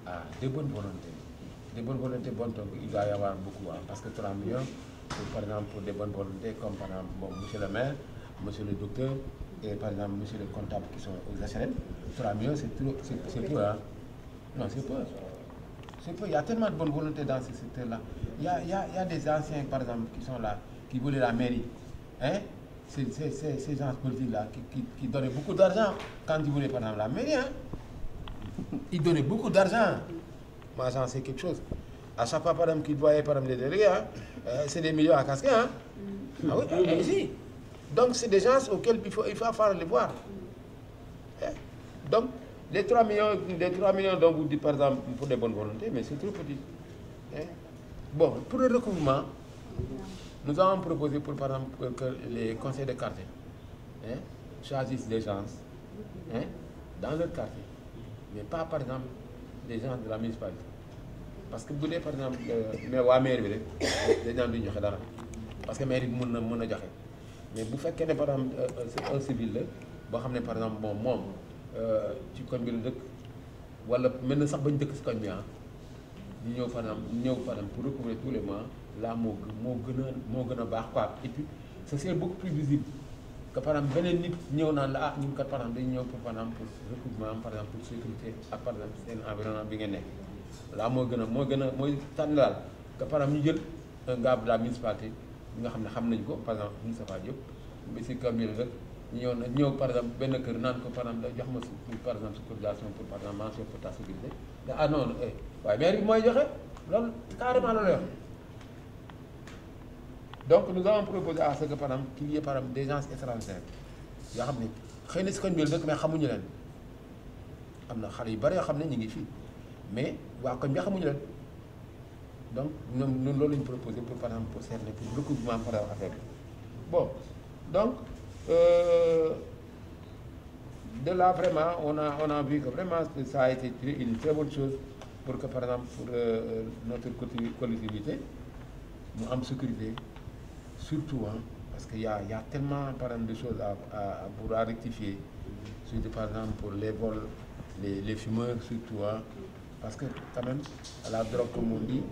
Ah, des bonnes volontés. Des bonnes volontés, bon, donc il doit y avoir beaucoup, hein, parce que 3 millions, par exemple, pour des bonnes volontés, comme par exemple, bon, monsieur le maire, monsieur le docteur, et par exemple, monsieur le comptable qui sont aux HLM, 3 millions, c'est peu, hein? Non, c'est peu. C'est peu. Il y a tellement de bonne volonté dans ce secteur-là. Il y a des anciens, par exemple, qui sont là, qui voulaient la mairie. Hein? Ces gens politiques-là qui donnaient beaucoup d'argent quand ils voulaient, par exemple, la mairie. Hein? Ils donnaient beaucoup d'argent. Moi, j'en sais quelque chose. À chaque fois, par exemple, qu'ils voyaient, par exemple, les délégués, hein? C'est des millions à casquer. Hein? Ah oui, si. Donc, c'est des gens auxquels il faut faire les voir. Hein? Donc, les 3 millions dont vous dites, par exemple, pour des bonnes volontés, mais c'est trop petit. Hein? Bon, pour le recouvrement, nous avons proposé, pour, par exemple, que les conseils de quartier, hein, choisissent des gens, hein, dans leur quartier, mais pas, par exemple, des gens de la municipalité. Parce que vous voulez, par exemple, mais la mairie, les gens du Djokhe, parce que la mairie, mais vous faites que, par exemple, un civil, par exemple, bon, moi, ci koñ bi la dëkk wala mel na sax bañ dëkk si koñ bi ñu ñëw par exemple pour recouvrer tous les mois là moo gën a baax quoi. Et puis c'est beaucoup plus visible que par exemple beneen nit ñëw naan la ñun kat par exemple dañu ñëw pour par exemple pour recouvrement par exemple pour sécurité ak par exemple seen environnement bi ngeen nekk là mooy tànn daal que par exemple ñu jël un gars de la municipalité bi nga xam ne xam nañ ko par exemple Moustapha Diop bi si koñ bi la dëkk ñëw par exemple benn kër naan ko par exemple jox ma par exemple sécurisation pour par exemple mention pour ta sécurité ah non waaye maire bi mooy joxe loolu carrément loolu yor donc nous avons proposé à ce que par exemple qu'il y ait par exemple des gens étrangers yoo xam ne xëy na si koñ bi la dëkk mais xamuñu leen am na xale yu bari yoo xam ne ñu ngi fii mais waa koñ bi xamuñu leen donc ñun loolu la ñu proposé pour par exemple pour cerner pour recouvrement par exemple affaire bi bon donc. De là vraiment on a vu que vraiment ça a été une très bonne chose pour que par exemple pour notre collectivité nous avons sécurité surtout hein, parce qu'il y a tellement par exemple de choses à rectifier surtout par exemple pour les vols les fumeurs surtout hein, parce que quand même la drogue comme on dit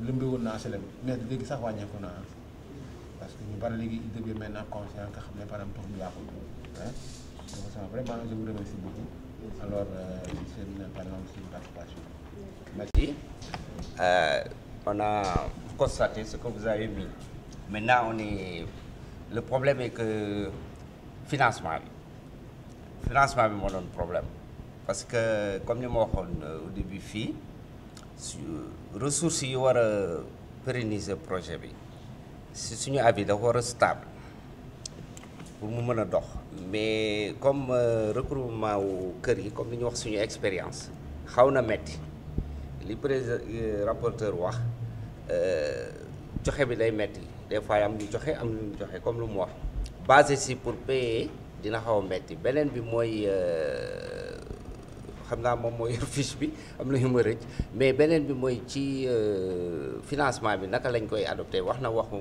lëmbe woon na HLM mais léegi sax wàññeeku na parce que ñu bari léegi ils deviennent maintenant conscients que xam ne par exemple tox bi yàqul donc vraiment je vous remercie beaucoup alors c'est par exemple c'est une participation. Merci. On a constaté ce que vous avez mis. Maintenant le problème est que financement bi moo doon problème parce que comme ni ma waxoon au début fii ressources yi war a pérenniser projet bi si suñu avis dafa war a stable pour mu mën a dox mais comme recouvrement wu kër yi comme li ñu wax suñu expérience xaw na metti li président rapporteur wax joxe bi day metti des fois am ñu joxe am ñu joxe comme lu mu wax basé si pour payer dina xaw a metti beneen bi mooy xam naa moom mooy yor fiche bi am na yu ma rëcc mais beneen bi mooy ci financement bi naka lañ koy adopté wax na waxu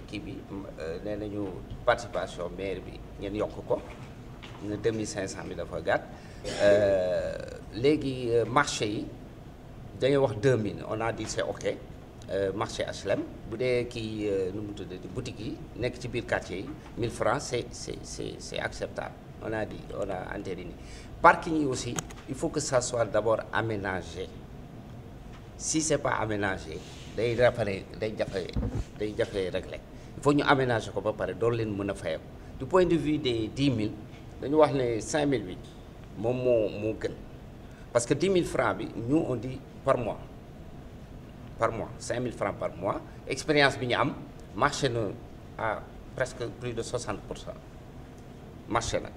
kii bi nee nañu participation maire bi ngeen yokk ko ne 2500 bi dafa gàtt léegi marché yi dañuy wax 2000 on a dit c'est ok marché HLM bu dee kii nu mu tuddati boutique yi nekk ci biir quartier yi 1000 francs c'est acceptable on a entériné. Parking aussi, il faut que ça soit d'abord aménagé. Si ce n'est pas aménagé, day régler. Il faut nous aménager comme ça, du point de vue des 10 000, nous avons 5 000 parce que 10 000 francs, nous on dit par mois. 5 000 francs par mois. Expérience, marché à presque plus de 60%. Marché là.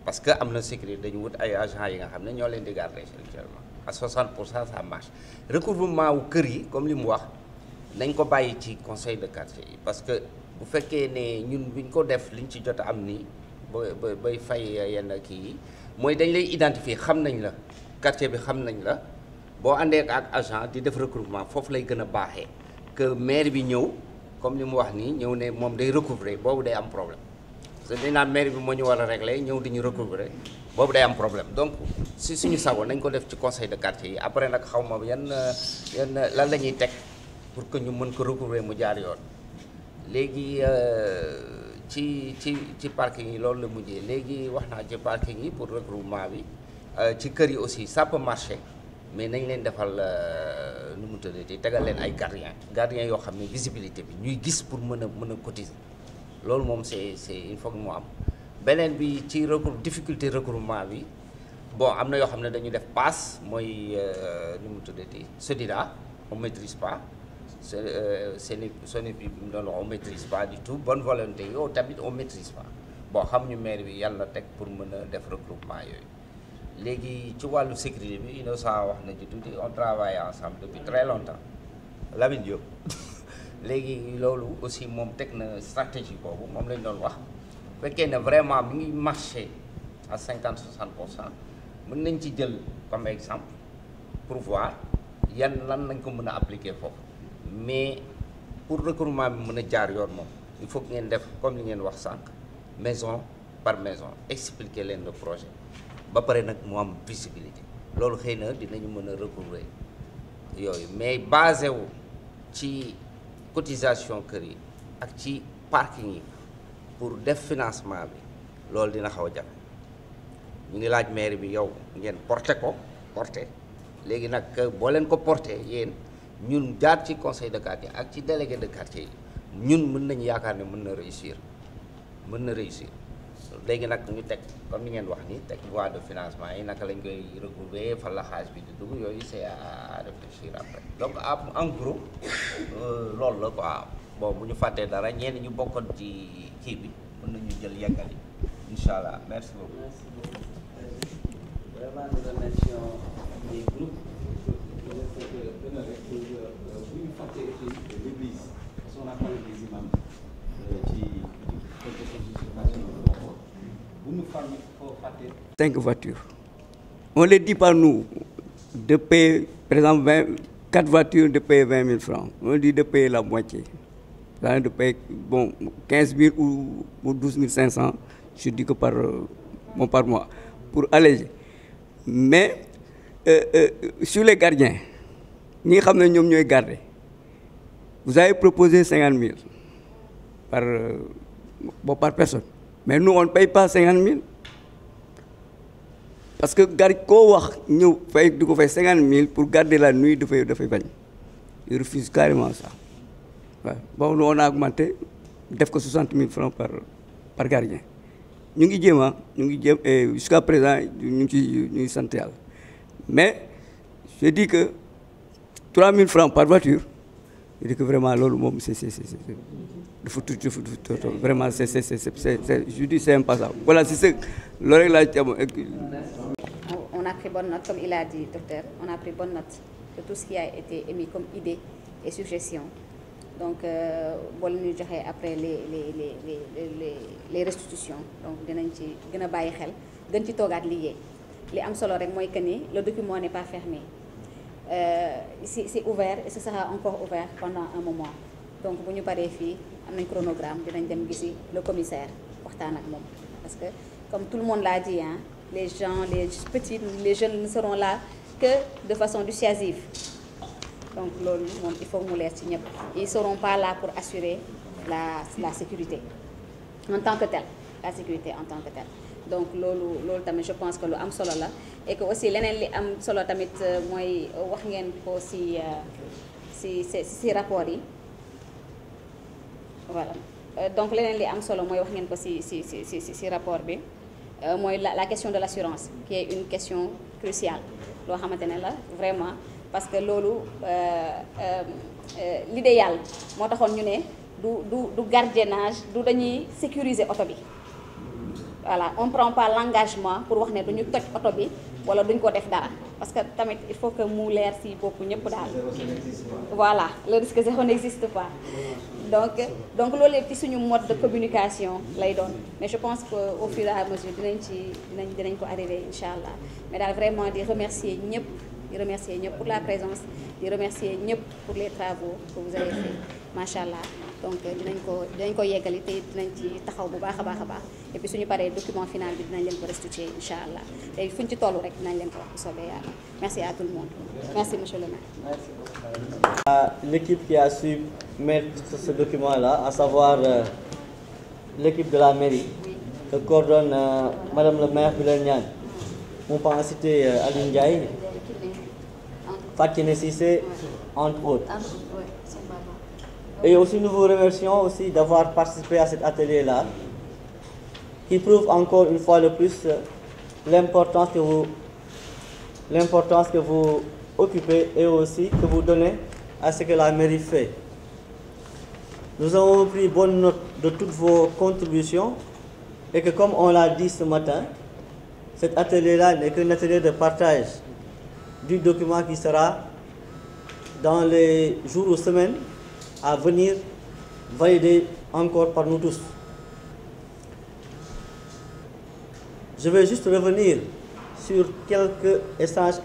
parce que am na sécurité dañu wut ay agents yi nga xam ne ñoo leen di garder actuellement à 60% ça marche recouvrement wu kër yi comme li mu wax nañ ko bàyyi ci conseil de quartier yi parce que bu fekkee ne ñun buñ ko def liñ ci jot a am nii bay fay yenn kii yi mooy dañ lay identifier xam nañ la quartier bi xam nañ la boo àndee ak agent di def recouvrement foofu lay gën a baaxee que maire bi ñëw comme li mu wax nii ñëw ne moom day recouvrer boobu day am problème parce que dañ naan maire bi moo ñu war a régler ñëw di ñu recouvrer boobu day am problème donc si suñu sago nañ ko def ci conseil de quartier yi après nag xaw ma yan lan la ñuy teg pour que ñu mën ko recouvrer mu jaar yoon léegi ci parking yi loolu la mujjee léegi wax naa ci parking yi pour recouvrement bi ci kër yi aussi ça peut marcher mais nañ leen defal nu mu tuddati tegal leen ay gardiens yoo xam ne visibilité bi ñuy gis pour mën a cotiser loolu moom c'est il faut que mu am beneen bi ci difficulté recouvrement bi bon am na yoo xam ne dañu def passe mooy nu mu tuddati SODIDA on maîtrise pas soni bi mu doon wax on maîtrise pas du tout bonne volonté yow tamit on maîtrise pas bon xam ñu maire bi yàlla teg pour mën a def regroupement yooyu léegi ci wàllu sécurité bi Innocent wax na ci tuuti on travaille ensemble depuis très longtemps Lamine Diop léegi loolu aussi moom teg na stratégie boobu moom lañ doon wax fekkee ne vraiment mi ngi marché à 50-60% mën nañ ci jël comme exemple pour voir yan lan lañ ko mën a appliquer foofu mais pour recouvrement bi mën a jaar yoon moom il faut que ngeen def comme li ngeen wax sànq maison par maison expliquer leen le projet ba pare nag mu am visibilité loolu xëy na dinañu mën a recouvrer yooyu mais basé wu ci cotisation kër yi ak ci parking yi pour def financement bi loolu dina xaw a jafe ñu ngi laaj maire bi yow ngeen porté léegi nag boo leen ko porté yéen ñun jaar ci conseil de quartier ak ci délégué de quartier yi ñun mën nañu yaakaar ne mën na réussir léegi nag ñu teg comme ni ngeen wax ni teg voie de financement yi naka lañ koy recouvrer fan la xaalis bi di dugg yooyu c'est à réfléchir après donc en gros loolu la quoi bon bu ñu fàttee dara ñenn ñu bokkoon ci kii bi mën nañu jël yeggali incha allah merci beaucoup. Vraiment nous remercions les groupes. bu ñu fàttee aussi l'église parce qu'on a parlé des imams ci bu ñu farmi foo fàttee 5 voitures. On ne les dit pas nous de payer, par exemple, 4 voitures de payer 20 000 francs. On dit de payer la moitié. De payer 15 000 ou 12 500, je dis que par mois, pour alléger. Mais sur les gardiens, nous savons garder. Vous avez proposé 50 000 par personne. Mais nous, on ne paye pas 50 000. Parce que nous payons 50 000 pour garder la nuit de Février. Ils refusent carrément ça. Ouais. Bon, nous, on a augmenté 60 000 francs par gardien. Nous sommes jusqu'à présent, nous sommes santé. Mais je dis que 3 000 francs par voiture, je dis que vraiment, vraiment, je dis c'est impassable. Voilà, c'est ce on a pris bonne note, comme il a dit, docteur, on a pris bonne note de tout ce qui a été émis comme idée et suggestion. Donc, après les restitutions, donc le document n'est pas fermé. C'est ouvert et ce sera encore ouvert pendant un moment. Donc, si nous parlons ici, on a un chronogramme, nous allons le commissaire. Parce que, comme tout le monde l'a dit, hein, les gens, les petits, les jeunes ne seront là que de façon dissuasive. Donc, il faut nous laisser. Ils ne seront pas là pour assurer la sécurité en tant que telle. La sécurité en tant que telle. Donc, je pense que l'am solo là et que aussi l'enen li am solo tamit moy wax ngeen ko si rapport yi. Voilà. Donc l'enen li am solo moy wax ngeen ko si rapport bi. La question de l'assurance, qui est une question cruciale. Vraiment, parce que l'idéal, du gardiennage, du sécuriser l'auto. voilà on prend pas l'engagement pour wax ne duñu toj oto bi wala duñ ko def dara parce que tamit il faut que mu leer ci boppu ñëpp daal voilà le risque zéro n'existe pas donc loolu yëpp ci suñu mode de communication lay doon mais je pense que au fur et à mesure dinañ ko arriver inchallah mais daal vraiment di remercier ñëpp pour la présence di remercier ñëpp pour les travaux que vous avez fait machallah donc dinañ ko yeggali te dinañ ci taxaw bu baax a baax et puis suñu paree document final bi dinañ leen ko restituer inchallah te fuñ ci tollu rek dinañ leen ko wax bu soobee yàlla merci à tout le monde merci monsieur le maire. L'équipe qui a su mettre ce document là, à savoir l'équipe de la mairie que coordonne madame le maire Bilène Niane, on peut en citer Aline Ndiaye, Fatou Cissé, entre autres. Et aussi nous vous remercions aussi d'avoir participé à cet atelier-là, qui prouve encore une fois de plus l'importance que vous occupez et aussi que vous donnez à ce que la mairie fait. Nous avons pris bonne note de toutes vos contributions et que comme on l'a dit ce matin, cet atelier-là n'est qu'un atelier de partage du document qui sera dans les jours ou semaines à venir valider encore par nous tous. Je vais juste revenir sur quelques échanges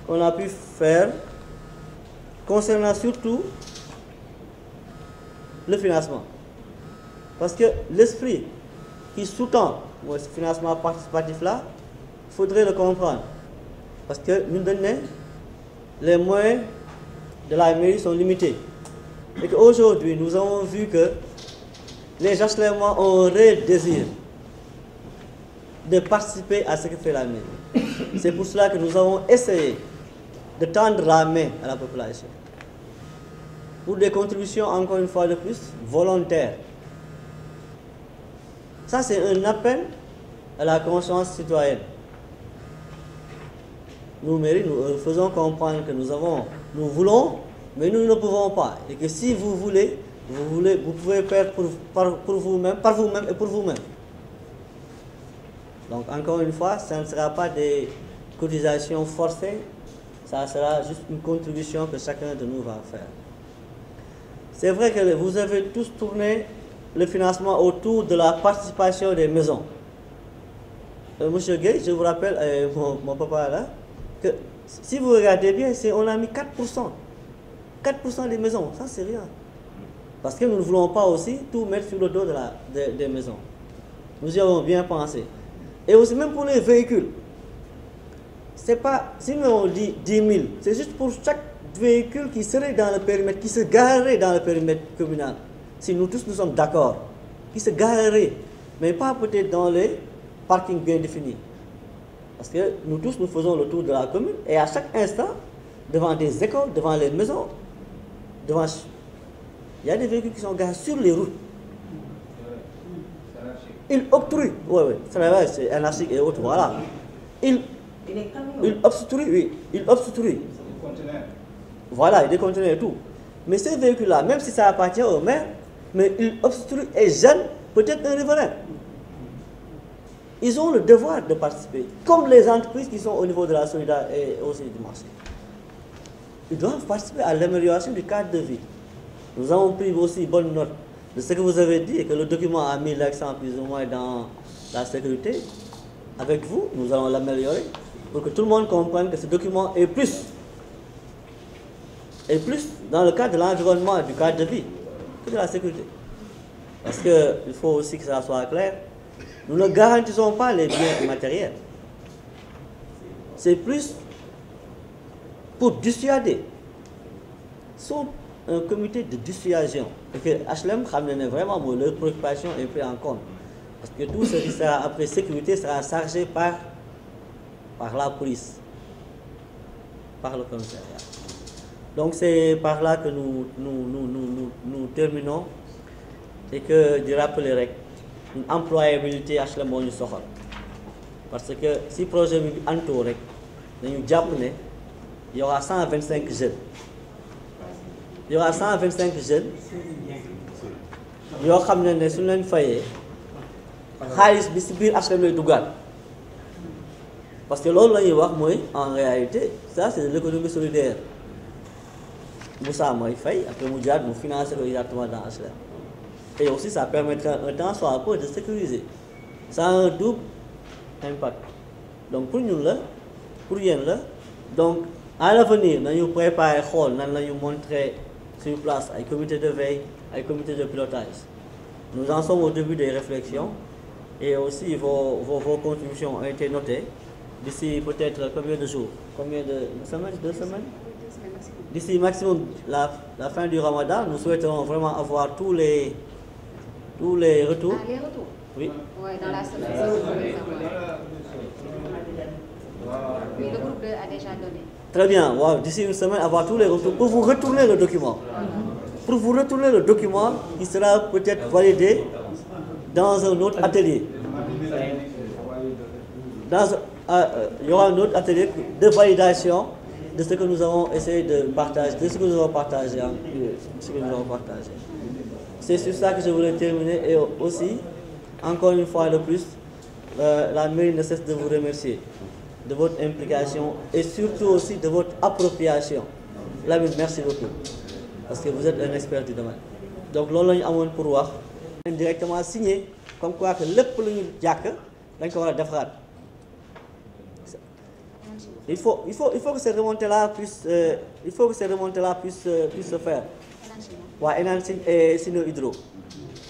qu'on a pu faire concernant surtout le financement. Parce que l'esprit qui sous-tend ce financement participatif là, il faudrait le comprendre. Parce que nous donnons les moyens de la mairie sont limités. Et qu'aujourd'hui, nous avons vu que les HLM ont un réel désir de participer à ce que fait la mairie. C'est pour cela que nous avons essayé de tendre la main à la population. Pour des contributions, encore une fois de plus, volontaires. Ça, c'est un appel à la conscience citoyenne. Nous, mairie, nous faisons comprendre que nous voulons, mais nous ne pouvons pas. Et que si vous voulez, vous pouvez faire pour vous-même, par vous-même et pour vous-même. Donc, encore une fois, ça ne sera pas des cotisations forcées, ça sera juste une contribution que chacun de nous va faire. C'est vrai que vous avez tous tourné le financement autour de la participation des maisons. Monsieur Gay, je vous rappelle, mon papa là, que si vous regardez bien, on a mis 4%. 4% des maisons, ça c'est rien. Parce que nous ne voulons pas aussi tout mettre sur le dos des maisons. Nous y avons bien pensé. Et aussi même pour les véhicules. C'est pas, si nous on dit 10 000, c'est juste pour chaque véhicule qui serait dans le périmètre, qui se garerait dans le périmètre communal. Si nous tous nous sommes d'accord, qui se garerait, mais pas peut-être dans les parkings bien définis. Parce que nous tous nous faisons le tour de la commune et à chaque instant, devant des écoles, devant les maisons, il y a des véhicules qui sont garés sur les routes. Ils obstruent, c'est anarchique et autres, voilà. Ils obstruent, oui, ils obstruent. Voilà, il y a des conteneurs et tout. Mais ces véhicules-là, même si ça appartient au maire, mais ils obstruent et gênent peut-être un riverain. Ils ont le devoir de participer, comme les entreprises qui sont au niveau de la solidarité et aussi du marché. Ils doivent participer à l'amélioration du cadre de vie. Nous avons pris aussi bonne note de ce que vous avez dit et que le document a mis l'accent plus ou moins dans la sécurité. Avec vous, nous allons l'améliorer pour que tout le monde comprenne que ce document est plus dans le cadre de l'environnement et du cadre de vie que de la sécurité. Parce qu'il faut aussi que ça soit clair. Nous ne garantissons pas les biens matériels. C'est plus pour dissuader. Sont un comité de dissuasion. Et que HLM vraiment leur préoccupation est prise en compte. Parce que tout ce qui sera après sécurité sera chargé par la police, par le commissariat. Donc c'est par là que nous terminons et que je rappellerai une employabilité HLM moo ñu soxal parce que si projet bi antoo rek dañu jàpp ne il y aura 125 jeunes. Il y aura 125 jeunes yoo xam ne suñu leen fayee xaalis bi si biir HLM lay duggaat parce que loolu la ñuy wax mooy en réalité ça c'est de l'économie solidaire Moussa mooy fay après mu jaar mu financer ko directement dans HLM et aussi ça permettra un temps soit peu de sécuriser ça a un double impact donc pour ñun la pour yéen la donc à l'avenir nañu préparer xool nan la ñu montrer sur place ay comité de veille ay comité de pilotage nous en sommes au début des réflexions et aussi vos contributions ont été notées d'ici peut-être combien de jours, combien de semaines, 2 semaines? D'ici maximum la fin du Ramadan, nous souhaiterons vraiment avoir tous les retours. Ah, les retours? Oui. Oui, dans la semaine. Oui, le groupe 2 a déjà donné. Très bien, wow. D'ici une semaine, avoir tous les retours pour vous retourner le document. Pour vous retourner le document, il sera peut-être validé dans un autre atelier. Il y aura un autre atelier de validation de ce que nous avons essayé de partager, de ce que nous avons partagé. C'est sur ça que je voulais terminer et aussi, encore une fois de plus, la mairie ne cesse de vous remercier de votre implication et surtout aussi de votre appropriation. Lamine, merci beaucoup parce que vous êtes un expert du domaine. Donc, loolu la ñu amoon pour wax indirectement signé comme quoi que lépp lu ñu jàkk dañ ko war a defaraat. Il faut que ces remontées-là puissent se faire. Ouais, Enantin et Sino Hydro.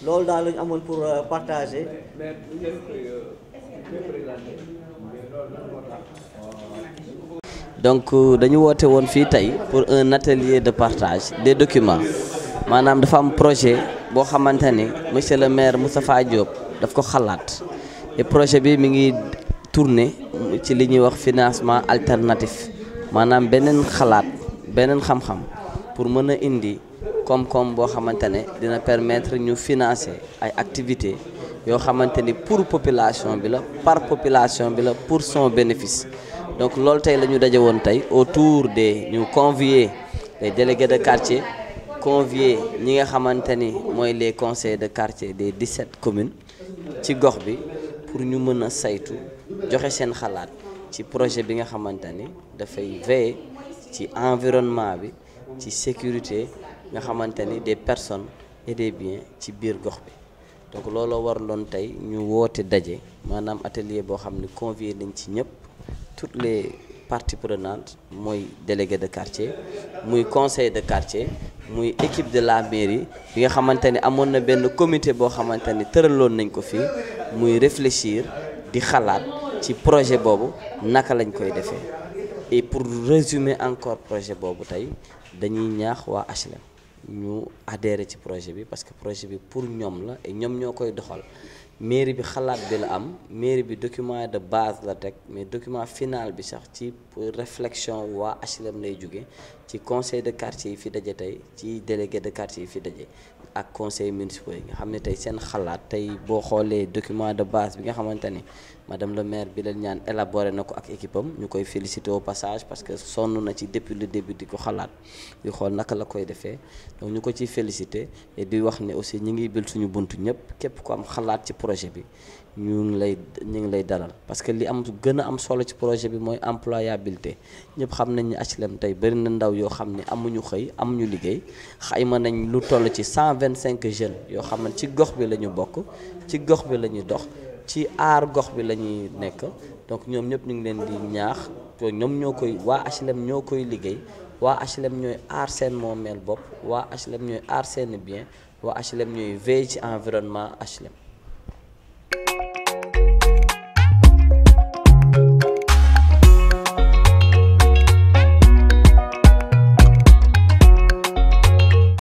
Loolu daal la ñu amoon pour partager. Donc dañu woote woon fii tey pour un atelier de partage des documents maanaam dafa am projet boo xamante ni monsieur le maire Moustapha Diop daf ko xalaat et projet bi mi ngi tourner ci li ñuy wax financement alternatif maanaam beneen xalaat beneen xam-xam pour mën a indi koom-koom boo xamante ne dina permettre ñu financer ay activités yoo xamante ni pour population bi la par population bi la pour son bénéfice. Donc loolu tey la ñu daje woon tey autour des ñu convier les délégués de quartier convier ñi nga xamante ni mooy les conseils de quartier des 17 communes ci gox bi pour ñu mën a saytu joxe seen xalaat ci projet bi nga xamante ni dafay veiller ci environnement bi ci sécurité nga xamante ni des personnes et des biens ci biir gox bi. Donc looloo waraloon tey ñu woote daje maanaam atelier boo xam ne convier nañ ci ñëpp. Toutes les parties prenantes muy délégué de quartier muy conseil de quartier muy équipe de la mairie bi nga xamante ni amoon na benn comité boo xamante ni tëraloon nañ ko fii muy réfléchir di xalaat ci projet boobu naka lañ koy defee et pour résumer encore projet boobu tey dañuy ñaax waa HLM ñu adhérer ci projet bi parce que projet bi pour ñoom la et ñoom ñoo koy doxal. Mairie bi xalaat bi la am mairie bi document de base la teg mais document final bi sax ci réflexion waa HLM lay jóge ci conseil de quartier yi fi daje tey ci délégué de quartier yi fi daje ak conseil municipal yi nga xam ne tey seen xalaat tey boo xoolee document de base bi nga xamante ni madame le maire bi leen ñaan élaboré na ko ak équipe am ñu koy féliciter au passage parce que sonn na ci depuis le début di ko xalaat di xool naka la koy defee donc ñu ko ciy féliciter et di wax ne aussi ñi ngi bil suñu buntu ñëpp képp ku am xalaat ci projet bi ñu ngi lay dalal parce que li am gën a am solo ci projet bi mooy employabilité ñëpp xam nañ ni HLM tey bëri na ndaw yoo xam ne amuñu xëy amuñu liggéey xayma nañ lu toll ci 125 jeunes yoo xam ne ci gox bi la ñu bokk ci gox bi la ñuy dox ci aar gox bi la ñuy nekk donc ñoom ñëpp ñu ngi leen di ñaax ñoom ñoo koy waa HLM ñoo koy liggéey waa HLM ñooy aar seen moomeel bopp waa HLM ñooy aar seen bien waa HLM ñooy veille ci environnement HLM